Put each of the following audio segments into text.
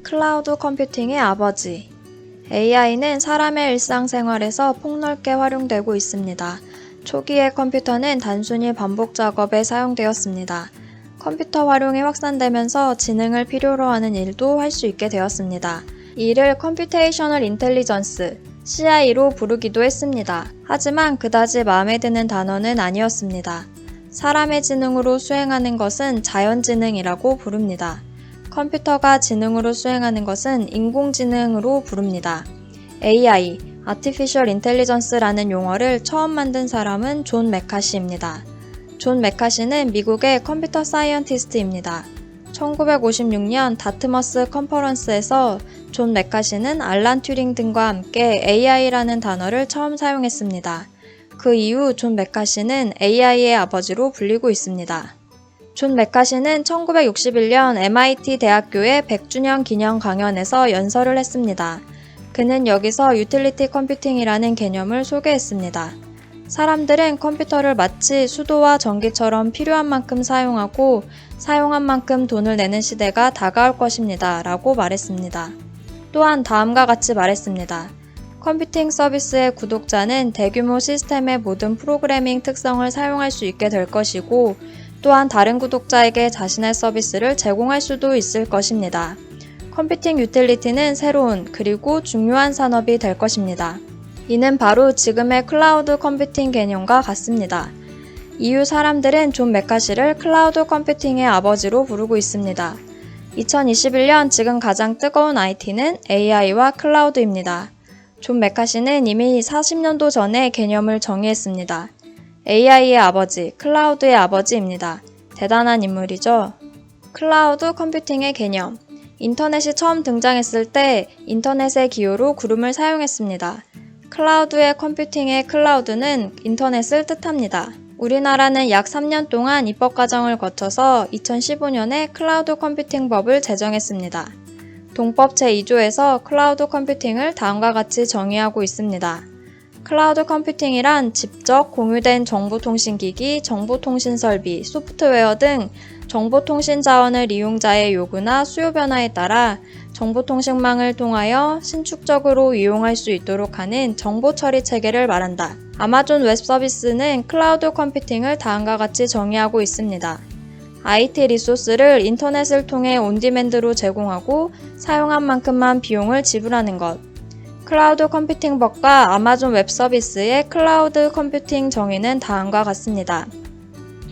클라우드 컴퓨팅의 아버지. AI는 사람의 일상생활에서 폭넓게 활용되고 있습니다. 초기의 컴퓨터는 단순히 반복 작업에 사용되었습니다. 컴퓨터 활용이 확산되면서 지능을 필요로 하는 일도 할 수 있게 되었습니다. 이를 컴퓨테이셔널 인텔리전스, CI로 부르기도 했습니다. 하지만 그다지 마음에 드는 단어는 아니었습니다. 사람의 지능으로 수행하는 것은 자연지능이라고 부릅니다. 컴퓨터가 지능으로 수행하는 것은 인공지능으로 부릅니다. AI, Artificial Intelligence라는 용어를 처음 만든 사람은 존 메카시입니다. 존 메카시는 미국의 컴퓨터 사이언티스트입니다. 1956년 다트머스 컨퍼런스에서 존 메카시는 알란 튜링 등과 함께 AI라는 단어를 처음 사용했습니다. 그 이후 존 메카시는 AI의 아버지로 불리고 있습니다. 존 메카시는 1961년 MIT 대학교의 100주년 기념 강연에서 연설을 했습니다. 그는 여기서 유틸리티 컴퓨팅이라는 개념을 소개했습니다. 사람들은 컴퓨터를 마치 수도와 전기처럼 필요한 만큼 사용하고 사용한 만큼 돈을 내는 시대가 다가올 것입니다. 라고 말했습니다. 또한 다음과 같이 말했습니다. 컴퓨팅 서비스의 구독자는 대규모 시스템의 모든 프로그래밍 특성을 사용할 수 있게 될 것이고 또한 다른 구독자에게 자신의 서비스를 제공할 수도 있을 것입니다. 컴퓨팅 유틸리티는 새로운 그리고 중요한 산업이 될 것입니다. 이는 바로 지금의 클라우드 컴퓨팅 개념과 같습니다. 이후 사람들은 존 메카시를 클라우드 컴퓨팅의 아버지로 부르고 있습니다. 2021년 지금 가장 뜨거운 IT는 AI와 클라우드입니다. 존 메카시는 이미 40년도 전에 개념을 정의했습니다. AI의 아버지, 클라우드의 아버지입니다. 대단한 인물이죠. 클라우드 컴퓨팅의 개념. 인터넷이 처음 등장했을 때 인터넷의 기호로 구름을 사용했습니다. 클라우드의 컴퓨팅의 클라우드는 인터넷을 뜻합니다. 우리나라는 약 3년 동안 입법 과정을 거쳐서 2015년에 클라우드 컴퓨팅법을 제정했습니다. 동법 제2조에서 클라우드 컴퓨팅을 다음과 같이 정의하고 있습니다. 클라우드 컴퓨팅이란 직접 공유된 정보통신기기, 정보통신설비, 소프트웨어 등 정보통신 자원을 이용자의 요구나 수요 변화에 따라 정보통신망을 통하여 신축적으로 이용할 수 있도록 하는 정보처리 체계를 말한다. 아마존 웹 서비스는 클라우드 컴퓨팅을 다음과 같이 정의하고 있습니다. IT 리소스를 인터넷을 통해 온디맨드로 제공하고 사용한 만큼만 비용을 지불하는 것. 클라우드 컴퓨팅법과 아마존 웹 서비스의 클라우드 컴퓨팅 정의는 다음과 같습니다.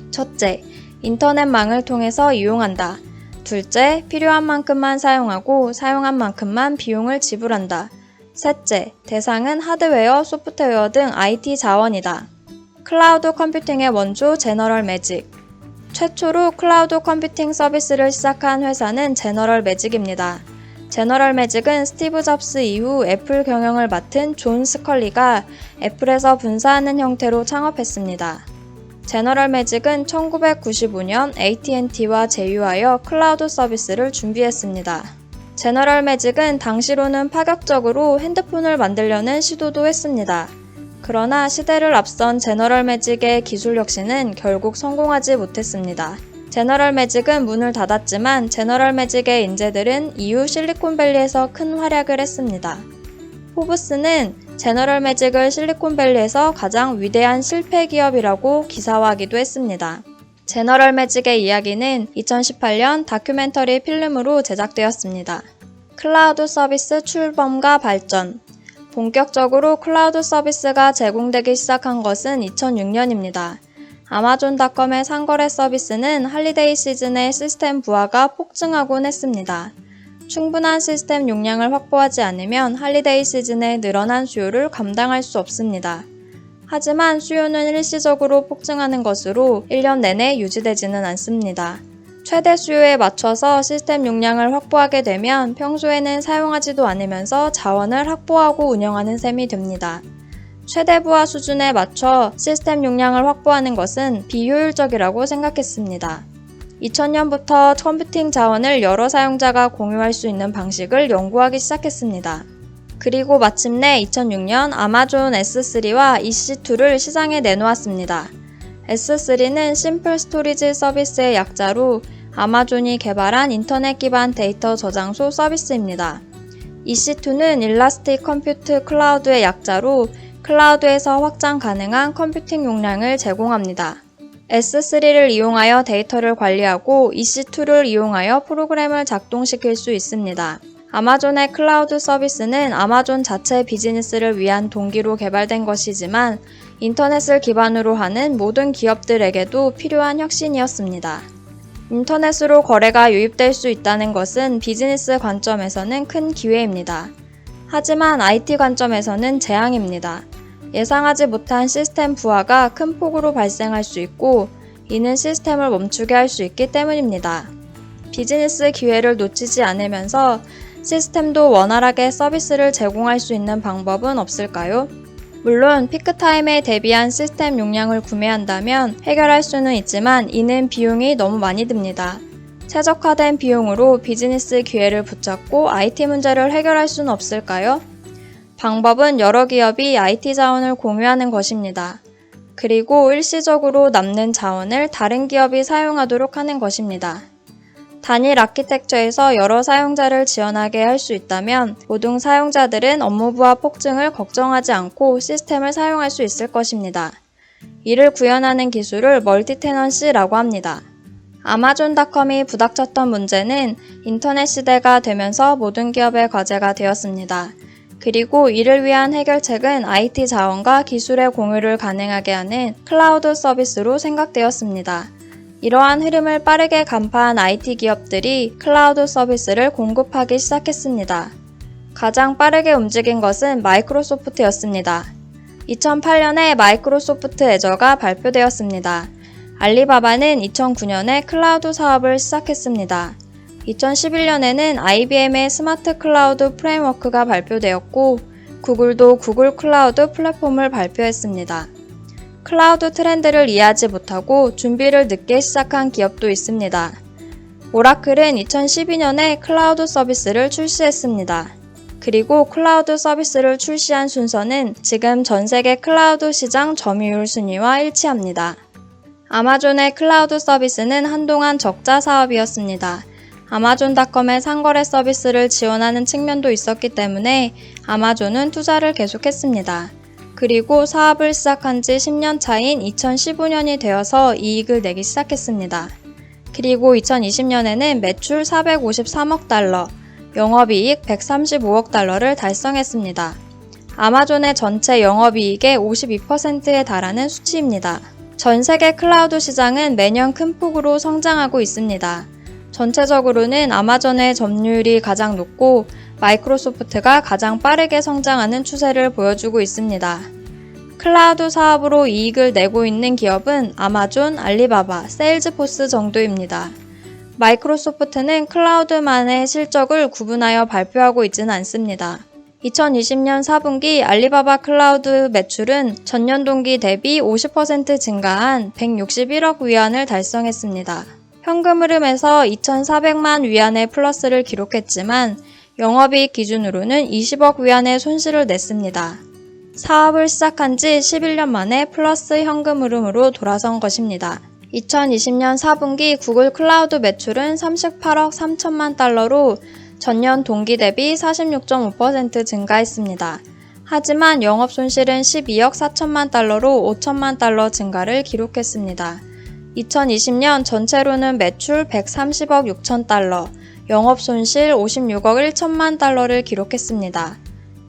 첫째, 인터넷망을 통해서 이용한다. 둘째, 필요한 만큼만 사용하고 사용한 만큼만 비용을 지불한다. 셋째, 대상은 하드웨어, 소프트웨어 등 IT 자원이다. 클라우드 컴퓨팅의 원조 제너럴 매직. 최초로 클라우드 컴퓨팅 서비스를 시작한 회사는 제너럴 매직입니다. 제너럴 매직은 스티브 잡스 이후 애플 경영을 맡은 존 스컬리가 애플에서 분사하는 형태로 창업했습니다. 제너럴 매직은 1995년 AT&T와 제휴하여 클라우드 서비스를 준비했습니다. 제너럴 매직은 당시로는 파격적으로 핸드폰을 만들려는 시도도 했습니다. 그러나 시대를 앞선 제너럴 매직의 기술 혁신은 결국 성공하지 못했습니다. 제너럴 매직은 문을 닫았지만 제너럴 매직의 인재들은 이후 실리콘밸리에서 큰 활약을 했습니다. 포브스는 제너럴 매직을 실리콘밸리에서 가장 위대한 실패 기업이라고 기사화하기도 했습니다. 제너럴 매직의 이야기는 2018년 다큐멘터리 필름으로 제작되었습니다. 클라우드 서비스 출범과 발전. 본격적으로 클라우드 서비스가 제공되기 시작한 것은 2006년입니다. 아마존닷컴의 상거래 서비스는 할리데이 시즌의 시스템 부하가 폭증하곤 했습니다. 충분한 시스템 용량을 확보하지 않으면 할리데이 시즌의 늘어난 수요를 감당할 수 없습니다. 하지만 수요는 일시적으로 폭증하는 것으로 1년 내내 유지되지는 않습니다. 최대 수요에 맞춰서 시스템 용량을 확보하게 되면 평소에는 사용하지도 않으면서 자원을 확보하고 운영하는 셈이 됩니다. 최대 부하 수준에 맞춰 시스템 용량을 확보하는 것은 비효율적이라고 생각했습니다. 2000년부터 컴퓨팅 자원을 여러 사용자가 공유할 수 있는 방식을 연구하기 시작했습니다. 그리고 마침내 2006년 아마존 S3와 EC2를 시장에 내놓았습니다. S3는 심플 스토리지 서비스의 약자로 아마존이 개발한 인터넷 기반 데이터 저장소 서비스입니다. EC2는 일라스틱 컴퓨트 클라우드의 약자로 클라우드에서 확장 가능한 컴퓨팅 용량을 제공합니다. S3를 이용하여 데이터를 관리하고 EC2를 이용하여 프로그램을 작동시킬 수 있습니다. 아마존의 클라우드 서비스는 아마존 자체 비즈니스를 위한 동기로 개발된 것이지만 인터넷을 기반으로 하는 모든 기업들에게도 필요한 혁신이었습니다. 인터넷으로 거래가 유입될 수 있다는 것은 비즈니스 관점에서는 큰 기회입니다. 하지만 IT 관점에서는 재앙입니다. 예상하지 못한 시스템 부하가 큰 폭으로 발생할 수 있고 이는 시스템을 멈추게 할 수 있기 때문입니다. 비즈니스 기회를 놓치지 않으면서 시스템도 원활하게 서비스를 제공할 수 있는 방법은 없을까요? 물론 피크타임에 대비한 시스템 용량을 구매한다면 해결할 수는 있지만 이는 비용이 너무 많이 듭니다. 최적화된 비용으로 비즈니스 기회를 붙잡고 IT 문제를 해결할 수는 없을까요? 방법은 여러 기업이 IT 자원을 공유하는 것입니다. 그리고 일시적으로 남는 자원을 다른 기업이 사용하도록 하는 것입니다. 단일 아키텍처에서 여러 사용자를 지원하게 할 수 있다면 모든 사용자들은 업무부하 폭증을 걱정하지 않고 시스템을 사용할 수 있을 것입니다. 이를 구현하는 기술을 멀티테넌시라고 합니다. 아마존닷컴이 부닥쳤던 문제는 인터넷 시대가 되면서 모든 기업의 과제가 되었습니다. 그리고 이를 위한 해결책은 IT 자원과 기술의 공유를 가능하게 하는 클라우드 서비스로 생각되었습니다. 이러한 흐름을 빠르게 간파한 IT 기업들이 클라우드 서비스를 공급하기 시작했습니다. 가장 빠르게 움직인 것은 마이크로소프트였습니다. 2008년에 마이크로소프트 애저가 발표되었습니다. 알리바바는 2009년에 클라우드 사업을 시작했습니다. 2011년에는 IBM의 스마트 클라우드 프레임워크가 발표되었고 구글도 구글 클라우드 플랫폼을 발표했습니다. 클라우드 트렌드를 이해하지 못하고 준비를 늦게 시작한 기업도 있습니다. 오라클은 2012년에 클라우드 서비스를 출시했습니다. 그리고 클라우드 서비스를 출시한 순서는 지금 전 세계 클라우드 시장 점유율 순위와 일치합니다. 아마존의 클라우드 서비스는 한동안 적자 사업이었습니다. 아마존닷컴의 상거래 서비스를 지원하는 측면도 있었기 때문에 아마존은 투자를 계속했습니다. 그리고 사업을 시작한 지 10년 차인 2015년이 되어서 이익을 내기 시작했습니다. 그리고 2020년에는 매출 453억 달러, 영업이익 135억 달러를 달성했습니다. 아마존의 전체 영업이익의 52%에 달하는 수치입니다. 전 세계 클라우드 시장은 매년 큰 폭으로 성장하고 있습니다. 전체적으로는 아마존의 점유율이 가장 높고 마이크로소프트가 가장 빠르게 성장하는 추세를 보여주고 있습니다. 클라우드 사업으로 이익을 내고 있는 기업은 아마존, 알리바바, 세일즈포스 정도입니다. 마이크로소프트는 클라우드만의 실적을 구분하여 발표하고 있지는 않습니다. 2020년 4분기 알리바바 클라우드 매출은 전년 동기 대비 50% 증가한 161억 위안을 달성했습니다. 현금 흐름에서 2,400만 위안의 플러스를 기록했지만 영업이익 기준으로는 20억 위안의 손실을 냈습니다. 사업을 시작한 지 11년 만에 플러스 현금 흐름으로 돌아선 것입니다. 2020년 4분기 구글 클라우드 매출은 38억 3천만 달러로 전년 동기 대비 46.5% 증가했습니다. 하지만 영업 손실은 12억 4천만 달러로 5천만 달러 증가를 기록했습니다. 2020년 전체로는 매출 130억 6천 달러, 영업 손실 56억 1천만 달러를 기록했습니다.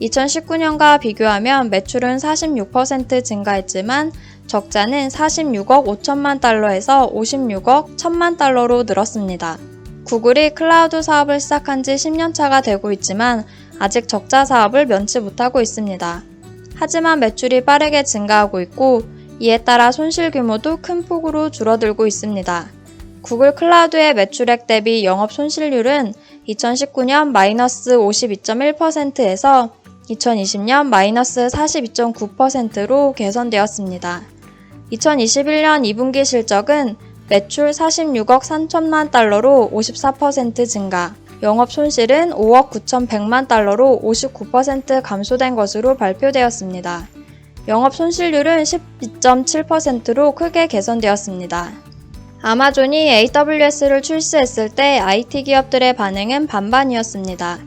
2019년과 비교하면 매출은 46% 증가했지만 적자는 46억 5천만 달러에서 56억 1천만 달러로 늘었습니다. 구글이 클라우드 사업을 시작한 지 10년차가 되고 있지만 아직 적자 사업을 면치 못하고 있습니다. 하지만 매출이 빠르게 증가하고 있고 이에 따라 손실 규모도 큰 폭으로 줄어들고 있습니다. 구글 클라우드의 매출액 대비 영업 손실률은 2019년 마이너스 52.1%에서 2020년 마이너스 42.9%로 개선되었습니다. 2021년 2분기 실적은 매출 46억 3천만 달러로 54% 증가, 영업 손실은 5억 9,100만 달러로 59% 감소된 것으로 발표되었습니다. 영업 손실률은 12.7%로 크게 개선되었습니다. 아마존이 AWS를 출시했을 때 IT 기업들의 반응은 반반이었습니다.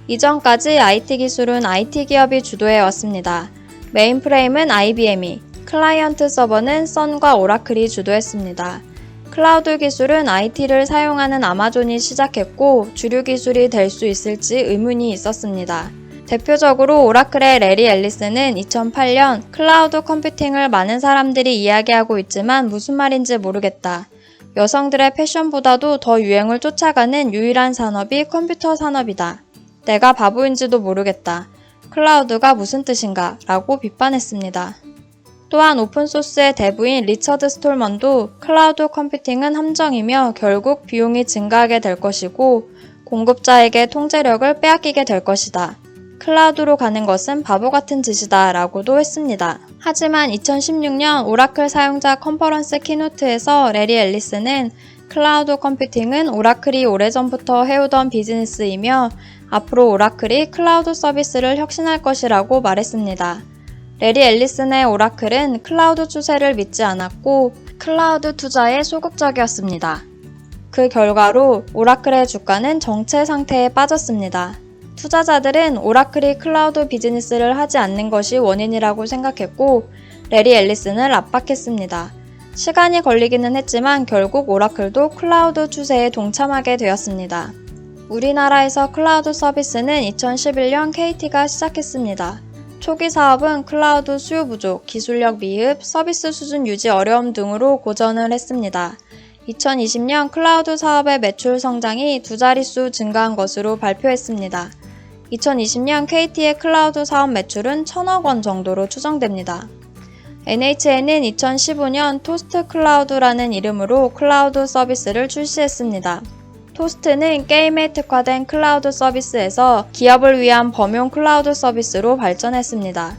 이전까지 IT 기술은 IT 기업이 주도해 왔습니다. 메인프레임은 IBM이, 클라이언트 서버는 선과 오라클이 주도했습니다. 클라우드 기술은 IT를 사용하는 아마존이 시작했고 주류 기술이 될 수 있을지 의문이 있었습니다. 대표적으로 오라클의 레리 앨리스는 2008년 클라우드 컴퓨팅을 많은 사람들이 이야기하고 있지만 무슨 말인지 모르겠다. 여성들의 패션보다도 더 유행을 쫓아가는 유일한 산업이 컴퓨터 산업이다. 내가 바보인지도 모르겠다. 클라우드가 무슨 뜻인가? 라고 비판했습니다. 또한 오픈소스의 대부인 리처드 스톨먼도 클라우드 컴퓨팅은 함정이며 결국 비용이 증가하게 될 것이고 공급자에게 통제력을 빼앗기게 될 것이다. 클라우드로 가는 것은 바보 같은 짓이다 라고도 했습니다. 하지만 2016년 오라클 사용자 컨퍼런스 키노트에서 레리 앨리스는 클라우드 컴퓨팅은 오라클이 오래전부터 해오던 비즈니스이며 앞으로 오라클이 클라우드 서비스를 혁신할 것이라고 말했습니다. 레리 앨리슨의 오라클은 클라우드 추세를 믿지 않았고 클라우드 투자에 소극적이었습니다. 그 결과로 오라클의 주가는 정체 상태에 빠졌습니다. 투자자들은 오라클이 클라우드 비즈니스를 하지 않는 것이 원인이라고 생각했고 레리 앨리슨을 압박했습니다. 시간이 걸리기는 했지만 결국 오라클도 클라우드 추세에 동참하게 되었습니다. 우리나라에서 클라우드 서비스는 2011년 KT가 시작했습니다. 초기 사업은 클라우드 수요 부족, 기술력 미흡, 서비스 수준 유지 어려움 등으로 고전을 했습니다. 2020년 클라우드 사업의 매출 성장이 두 자릿수 증가한 것으로 발표했습니다. 2020년 KT의 클라우드 사업 매출은 1,000억 원 정도로 추정됩니다. NHN은 2015년 토스트 클라우드라는 이름으로 클라우드 서비스를 출시했습니다. 토스트는 게임에 특화된 클라우드 서비스에서 기업을 위한 범용 클라우드 서비스로 발전했습니다.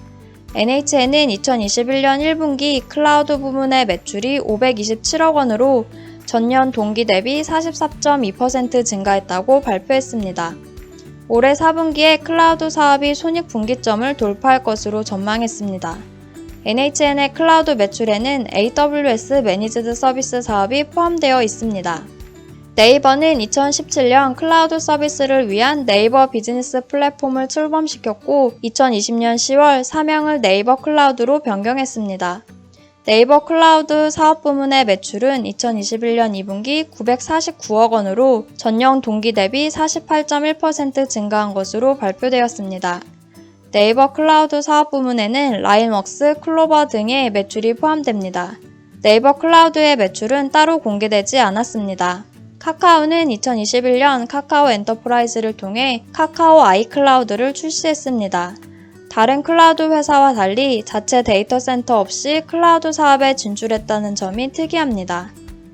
NHN은 2021년 1분기 클라우드 부문의 매출이 527억 원으로 전년 동기 대비 44.2% 증가했다고 발표했습니다. 올해 4분기에 클라우드 사업이 손익분기점을 돌파할 것으로 전망했습니다. NHN의 클라우드 매출에는 AWS 매니지드 서비스 사업이 포함되어 있습니다. 네이버는 2017년 클라우드 서비스를 위한 네이버 비즈니스 플랫폼을 출범시켰고 2020년 10월 사명을 네이버 클라우드로 변경했습니다. 네이버 클라우드 사업 부문의 매출은 2021년 2분기 949억 원으로 전년 동기 대비 48.1% 증가한 것으로 발표되었습니다. 네이버 클라우드 사업 부문에는 라인웍스, 클로버 등의 매출이 포함됩니다. 네이버 클라우드의 매출은 따로 공개되지 않았습니다. 카카오는 2021년 카카오 엔터프라이즈를 통해 카카오 아이클라우드를 출시했습니다. 다른 클라우드 회사와 달리 자체 데이터 센터 없이 클라우드 사업에 진출했다는 점이 특이합니다.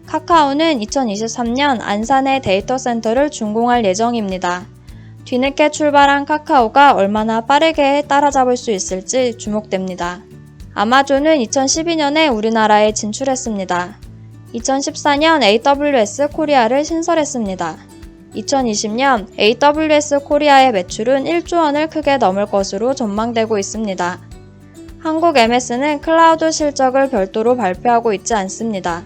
카카오는 2023년 안산에 데이터 센터를 준공할 예정입니다. 뒤늦게 출발한 카카오가 얼마나 빠르게 따라잡을 수 있을지 주목됩니다. 아마존은 2012년에 우리나라에 진출했습니다. 2014년 AWS 코리아를 신설했습니다. 2020년 AWS 코리아의 매출은 1조 원을 크게 넘을 것으로 전망되고 있습니다. 한국 MS는 클라우드 실적을 별도로 발표하고 있지 않습니다.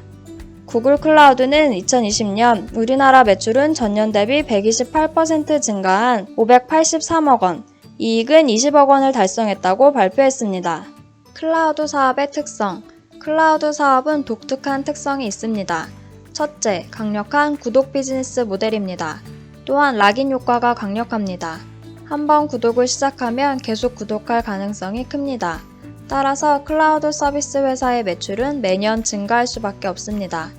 구글 클라우드는 2020년 우리나라 매출은 전년 대비 128% 증가한 583억 원, 이익은 20억 원을 달성했다고 발표했습니다. 클라우드 사업의 특성. 클라우드 사업은 독특한 특성이 있습니다. 첫째, 강력한 구독 비즈니스 모델입니다. 또한 락인 효과가 강력합니다. 한번 구독을 시작하면 계속 구독할 가능성이 큽니다. 따라서 클라우드 서비스 회사의 매출은 매년 증가할 수밖에 없습니다.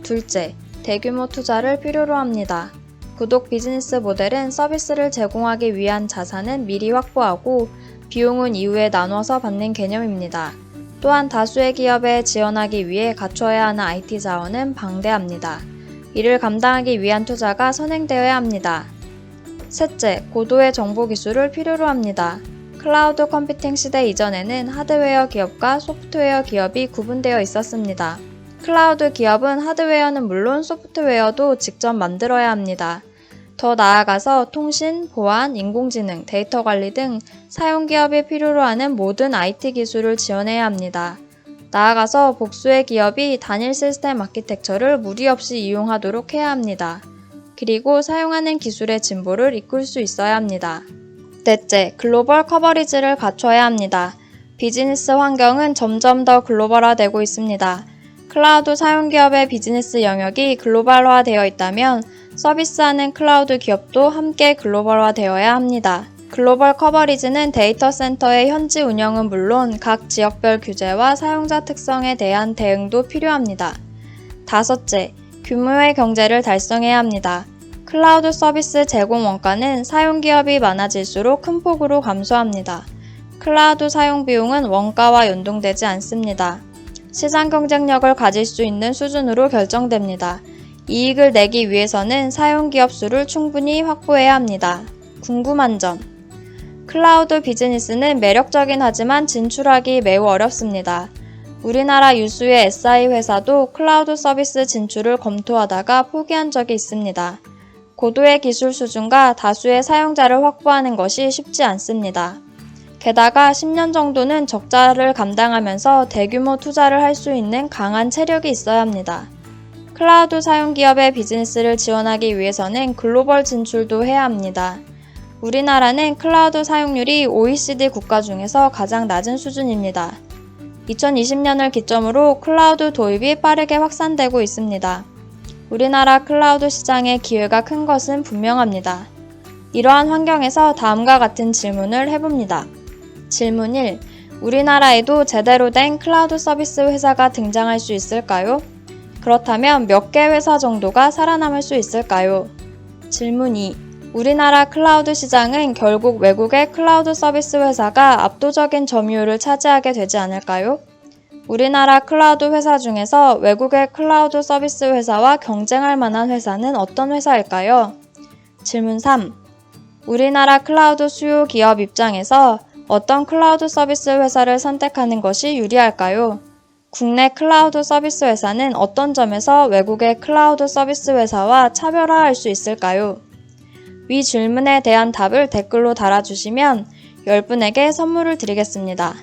둘째, 대규모 투자를 필요로 합니다. 구독 비즈니스 모델은 서비스를 제공하기 위한 자산은 미리 확보하고 비용은 이후에 나눠서 받는 개념입니다. 또한 다수의 기업에 지원하기 위해 갖춰야 하는 IT 자원은 방대합니다. 이를 감당하기 위한 투자가 선행되어야 합니다. 셋째, 고도의 정보 기술을 필요로 합니다. 클라우드 컴퓨팅 시대 이전에는 하드웨어 기업과 소프트웨어 기업이 구분되어 있었습니다. 클라우드 기업은 하드웨어는 물론 소프트웨어도 직접 만들어야 합니다. 더 나아가서 통신, 보안, 인공지능, 데이터 관리 등 사용 기업이 필요로 하는 모든 IT 기술을 지원해야 합니다. 나아가서 복수의 기업이 단일 시스템 아키텍처를 무리 없이 이용하도록 해야 합니다. 그리고 사용하는 기술의 진보를 이끌 수 있어야 합니다. 넷째, 글로벌 커버리지를 갖춰야 합니다. 비즈니스 환경은 점점 더 글로벌화되고 있습니다. 클라우드 사용 기업의 비즈니스 영역이 글로벌화되어 있다면 서비스하는 클라우드 기업도 함께 글로벌화되어야 합니다. 글로벌 커버리지는 데이터 센터의 현지 운영은 물론 각 지역별 규제와 사용자 특성에 대한 대응도 필요합니다. 다섯째, 규모의 경제를 달성해야 합니다. 클라우드 서비스 제공 원가는 사용 기업이 많아질수록 큰 폭으로 감소합니다. 클라우드 사용 비용은 원가와 연동되지 않습니다. 시장 경쟁력을 가질 수 있는 수준으로 결정됩니다. 이익을 내기 위해서는 사용 기업 수를 충분히 확보해야 합니다. 궁금한 점. 클라우드 비즈니스는 매력적인 하지만 진출하기 매우 어렵습니다. 우리나라 유수의 SI 회사도 클라우드 서비스 진출을 검토하다가 포기한 적이 있습니다. 고도의 기술 수준과 다수의 사용자를 확보하는 것이 쉽지 않습니다. 게다가 10년 정도는 적자를 감당하면서 대규모 투자를 할 수 있는 강한 체력이 있어야 합니다. 클라우드 사용 기업의 비즈니스를 지원하기 위해서는 글로벌 진출도 해야 합니다. 우리나라는 클라우드 사용률이 OECD 국가 중에서 가장 낮은 수준입니다. 2020년을 기점으로 클라우드 도입이 빠르게 확산되고 있습니다. 우리나라 클라우드 시장의 기회가 큰 것은 분명합니다. 이러한 환경에서 다음과 같은 질문을 해봅니다. 질문 1. 우리나라에도 제대로 된 클라우드 서비스 회사가 등장할 수 있을까요? 그렇다면 몇 개 회사 정도가 살아남을 수 있을까요? 질문 2. 우리나라 클라우드 시장은 결국 외국의 클라우드 서비스 회사가 압도적인 점유율을 차지하게 되지 않을까요? 우리나라 클라우드 회사 중에서 외국의 클라우드 서비스 회사와 경쟁할 만한 회사는 어떤 회사일까요? 질문 3. 우리나라 클라우드 수요 기업 입장에서 어떤 클라우드 서비스 회사를 선택하는 것이 유리할까요? 국내 클라우드 서비스 회사는 어떤 점에서 외국의 클라우드 서비스 회사와 차별화할 수 있을까요? 위 질문에 대한 답을 댓글로 달아주시면 10분에게 선물을 드리겠습니다.